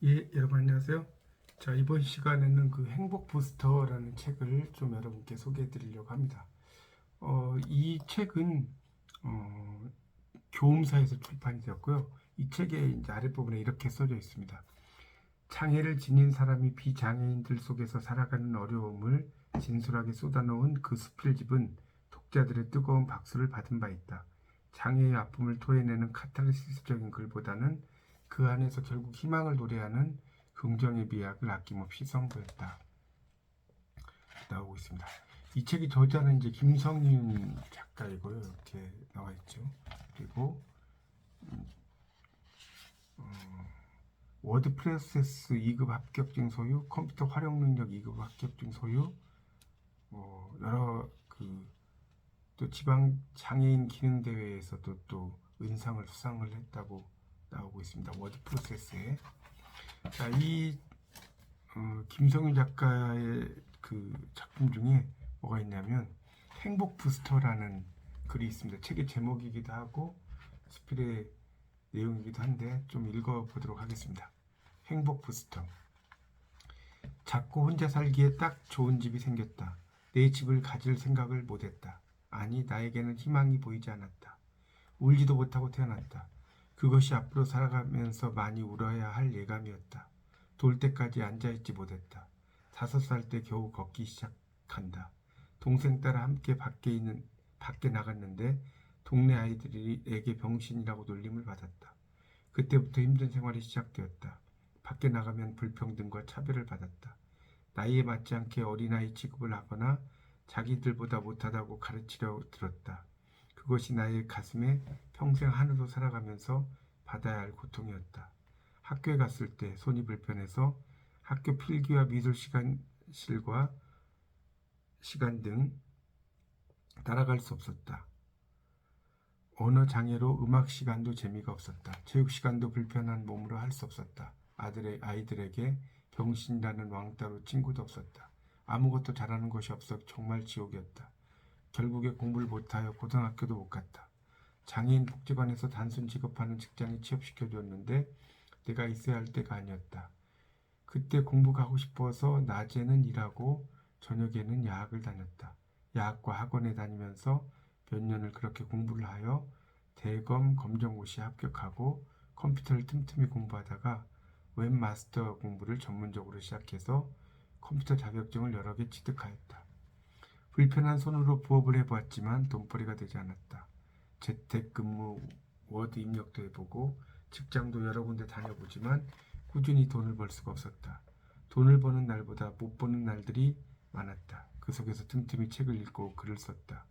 예, 여러분 안녕하세요. 자, 이번 시간에는 그 행복 부스터라는 책을 좀 여러분께 소개해 드리려고 합니다. 이 책은 어, 교음사에서 출판이 되었고요. 이 책의 이제 아랫부분에 이렇게 써져 있습니다. 장애를 지닌 사람이 비장애인들 속에서 살아가는 어려움을 진솔하게 쏟아놓은 그 수필집은 독자들의 뜨거운 박수를 받은 바 있다. 장애의 아픔을 토해내는 카타르시스적인 글보다는 그 안에서 결국 희망을 노래하는 긍정의 미학을 아낌없이 선보였다. 나오고 있습니다. 이 책의 저자는 이제 김성윤 작가이고요. 이렇게 나와 있죠. 그리고 워드 프로세스 2급 합격증 소유, 컴퓨터 활용 능력 2급 합격증 소유, 여러 또 지방 장애인 기능 대회에서도 또 은상을 수상을 했다고 나오고 있습니다. 워드 프로세스에. 자, 이 김성윤 작가의 그 작품 중에 뭐가 있냐면 행복 부스터라는 글이 있습니다. 책의 제목이기도 하고 스필의 내용이기도 한데 좀 읽어보도록 하겠습니다. 행복 부스터. 작고 혼자 살기에 딱 좋은 집이 생겼다. 내 집을 가질 생각을 못했다. 아니, 나에게는 희망이 보이지 않았다. 울지도 못하고 태어났다. 그것이 앞으로 살아가면서 많이 울어야 할 예감이었다. 돌 때까지 앉아있지 못했다. 5살 때 겨우 걷기 시작한다. 동생 따라 함께 밖에 나갔는데 동네 아이들에게 병신이라고 놀림을 받았다. 그때부터 힘든 생활이 시작되었다. 밖에 나가면 불평등과 차별을 받았다. 나이에 맞지 않게 어린아이 취급을 하거나 자기들보다 못하다고 가르치려 들었다. 그것이 나의 가슴에 평생 한으로 살아가면서 받아야 할 고통이었다. 학교에 갔을 때 손이 불편해서 학교 필기와 미술 시간실과 시간 등 따라갈 수 없었다. 언어 장애로 음악 시간도 재미가 없었다. 체육 시간도 불편한 몸으로 할 수 없었다. 아이들에게 병신이라는 왕따로 친구도 없었다. 아무것도 잘하는 것이 없어 정말 지옥이었다. 결국에 공부를 못하여 고등학교도 못 갔다. 장애인 복지관에서 단순 직업하는 직장에 취업시켜줬는데 내가 있어야 할 때가 아니었다. 그때 공부 가고 싶어서 낮에는 일하고 저녁에는 야학을 다녔다. 야학과 학원에 다니면서 몇 년을 그렇게 공부를 하여 대검 검정고시에 합격하고 컴퓨터를 틈틈이 공부하다가 웹마스터 공부를 전문적으로 시작해서 컴퓨터 자격증을 여러 개 취득하였다. 불편한 손으로 부업을 해보았지만 돈벌이가 되지 않았다. 재택근무, 워드 입력도 해보고 직장도 여러 군데 다녀보지만 꾸준히 돈을 벌 수가 없었다. 돈을 버는 날보다 못 버는 날들이 많았다. 그 속에서 틈틈이 책을 읽고 글을 썼다.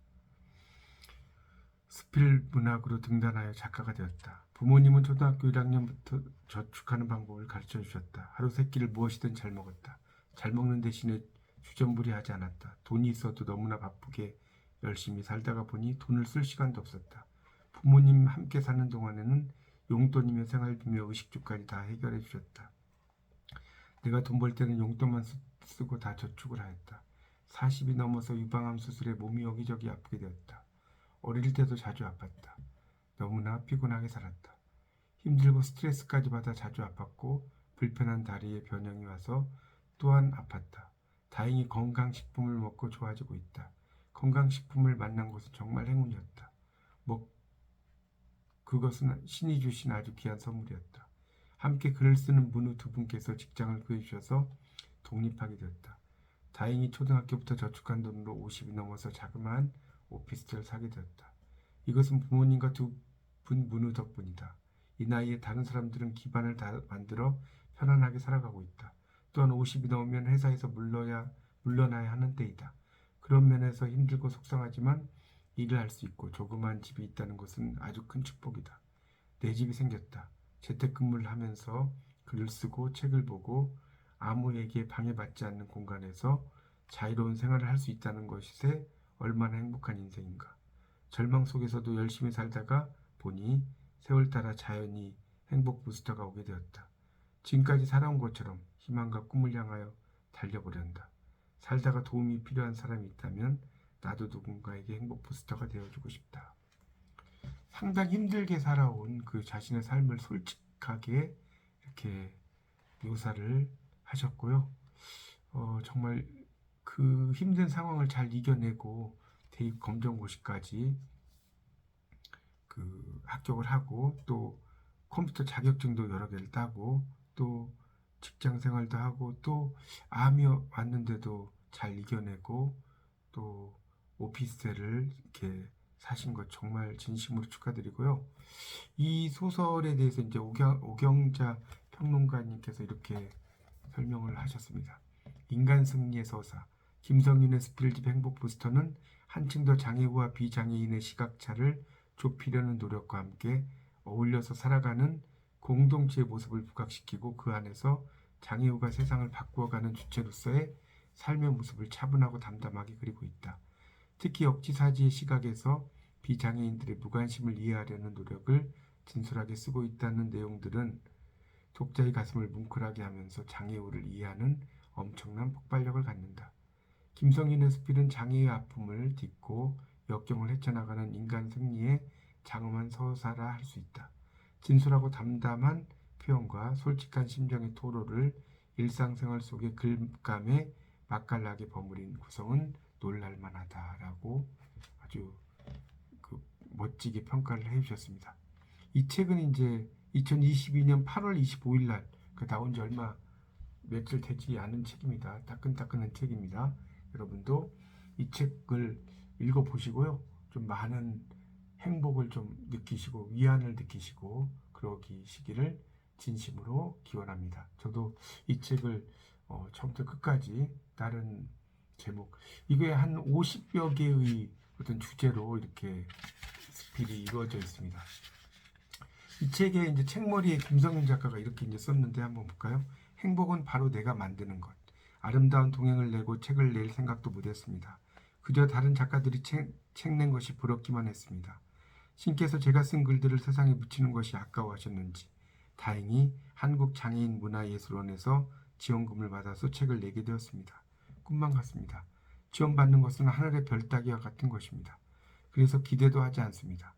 스필 문학으로 등단하여 작가가 되었다. 부모님은 초등학교 1학년부터 저축하는 방법을 가르쳐 주셨다. 하루 세 끼를 무엇이든 잘 먹었다. 잘 먹는 대신에 주전부리하지 않았다. 돈이 있어도 너무나 바쁘게 열심히 살다가 보니 돈을 쓸 시간도 없었다. 부모님 함께 사는 동안에는 용돈이며 생활비며 의식주까지 다 해결해 주셨다. 내가 돈 벌 때는 용돈만 쓰고 다 저축을 하였다. 40이 넘어서 유방암 수술에 몸이 여기저기 아프게 되었다. 어릴 때도 자주 아팠다. 너무나 피곤하게 살았다. 힘들고 스트레스까지 받아 자주 아팠고 불편한 다리에 변형이 와서 또한 아팠다. 다행히 건강식품을 먹고 좋아지고 있다. 건강식품을 만난 것은 정말 행운이었다. 그것은 신이 주신 아주 귀한 선물이었다. 함께 글을 쓰는 문우 두 분께서 직장을 구해주셔서 독립하게 되었다. 다행히 초등학교부터 저축한 돈으로 50이 넘어서 자그마한 오피스텔을 사게 되었다. 이것은 부모님과 두 분 문우 덕분이다. 이 나이에 다른 사람들은 기반을 다 만들어 편안하게 살아가고 있다. 또한 50이 넘으면 회사에서 물러나야 하는 때이다. 그런 면에서 힘들고 속상하지만 일을 할 수 있고 조그마한 집이 있다는 것은 아주 큰 축복이다. 내 집이 생겼다. 재택근무를 하면서 글을 쓰고 책을 보고 아무에게 방해받지 않는 공간에서 자유로운 생활을 할 수 있다는 것에 얼마나 행복한 인생인가. 절망 속에서도 열심히 살다가 보니 세월 따라 자연히 행복 부스터가 오게 되었다. 지금까지 살아온 것처럼 희망과 꿈을 향하여 달려보련다. 살다가 도움이 필요한 사람이 있다면 나도 누군가에게 행복 부스터가 되어주고 싶다. 상당히 힘들게 살아온 그 자신의 삶을 솔직하게 이렇게 묘사를 하셨고요. 정말 그 힘든 상황을 잘 이겨내고 대입 검정고시까지 그 합격을 하고 또 컴퓨터 자격증도 여러 개를 따고 또 직장 생활도 하고 또 암이 왔는데도 잘 이겨내고 또 오피스텔을 이렇게 사신 것 정말 진심으로 축하드리고요. 이 소설에 대해서 이제 오경자 평론가님께서 이렇게 설명을 하셨습니다. 인간 승리의 서사 김성윤의 스필집 행복 부스터는 한층 더 장애우와 비장애인의 시각차를 좁히려는 노력과 함께 어울려서 살아가는 공동체의 모습을 부각시키고 그 안에서 장애우가 세상을 바꾸어가는 주체로서의 삶의 모습을 차분하고 담담하게 그리고 있다. 특히 역지사지의 시각에서 비장애인들의 무관심을 이해하려는 노력을 진솔하게 쓰고 있다는 내용들은 독자의 가슴을 뭉클하게 하면서 장애우를 이해하는 엄청난 폭발력을 갖는다. 김성인의 스필은 장애의 아픔을 딛고 역경을 헤쳐나가는 인간 승리의 장엄한 서사라 할 수 있다. 진솔하고 담담한 표현과 솔직한 심정의 토로를 일상생활 속의 글감에 맛깔나게 버무린 구성은 놀랄만하다라고 아주 멋지게 평가를 해주셨습니다. 이 책은 이제 2022년 8월 25일 날 나온 지 얼마 며칠 되지 않은 책입니다. 따끈따끈한 책입니다. 여러분도 이 책을 읽어보시고요. 좀 많은 행복을 좀 느끼시고 위안을 느끼시고 그러시기를 진심으로 기원합니다. 저도 이 책을 처음부터 끝까지 다른 제목 이게 한 50여 개의 어떤 주제로 이렇게 스필이 이루어져 있습니다. 이 책에 이제 책머리에 김성윤 작가가 이렇게 이제 썼는데 한번 볼까요? 행복은 바로 내가 만드는 것. 아름다운 동행을 내고 책을 낼 생각도 못했습니다. 그저 다른 작가들이 책 낸 것이 부럽기만 했습니다. 신께서 제가 쓴 글들을 세상에 묻히는 것이 아까워하셨는지 다행히 한국장애인문화예술원에서 지원금을 받아서 책을 내게 되었습니다. 꿈만 같습니다. 지원받는 것은 하늘의 별 따기와 같은 것입니다. 그래서 기대도 하지 않습니다.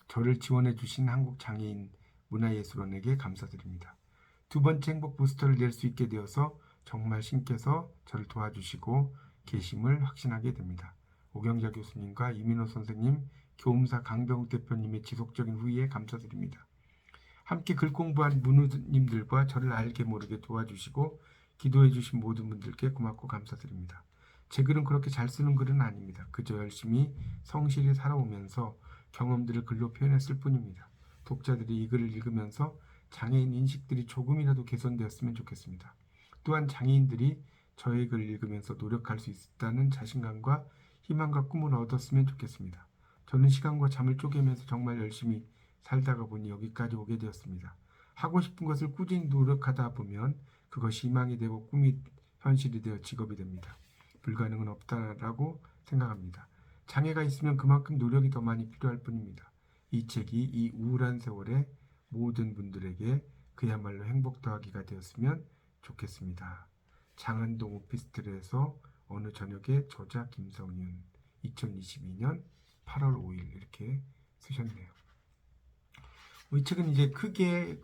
저를 지원해 주신 한국장애인문화예술원에게 감사드립니다. 두 번째 행복 부스터를 낼 수 있게 되어서 정말 신께서 저를 도와주시고 계심을 확신하게 됩니다. 오경자 교수님과 이민호 선생님, 교음사 강병욱 대표님의 지속적인 후의에 감사드립니다. 함께 글 공부한 문우님들과 저를 알게 모르게 도와주시고 기도해 주신 모든 분들께 고맙고 감사드립니다. 제 글은 그렇게 잘 쓰는 글은 아닙니다. 그저 열심히 성실히 살아오면서 경험들을 글로 표현했을 뿐입니다. 독자들이 이 글을 읽으면서 장애인 인식들이 조금이라도 개선되었으면 좋겠습니다. 또한 장애인들이 저의 글을 읽으면서 노력할 수 있다는 자신감과 희망과 꿈을 얻었으면 좋겠습니다. 저는 시간과 잠을 쪼개면서 정말 열심히 살다가 보니 여기까지 오게 되었습니다. 하고 싶은 것을 꾸준히 노력하다 보면 그것이 희망이 되고 꿈이 현실이 되어 직업이 됩니다. 불가능은 없다라고 생각합니다. 장애가 있으면 그만큼 노력이 더 많이 필요할 뿐입니다. 이 책이 이 우울한 세월에 모든 분들에게 그야말로 행복 더하기가 되었으면 좋겠습니다. 장안동 오피스텔에서 어느 저녁에 저자 김성윤 2022년 8월 5일 이렇게 쓰셨네요. 이 책은 이제 크게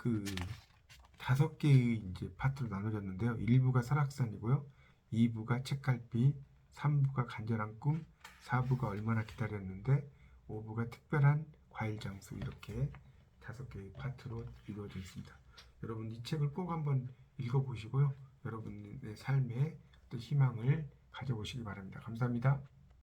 5개의 이제 파트로 나눠졌는데요. 1부가 설악산이고요. 2부가 책갈피, 3부가 간절한 꿈, 4부가 얼마나 기다렸는데, 5부가 특별한 과일 장수 이렇게 5개의 파트로 이루어져 있습니다. 여러분 이 책을 꼭 한번 읽어보시고요. 여러분의 삶에 또 희망을 가져보시기 바랍니다. 감사합니다.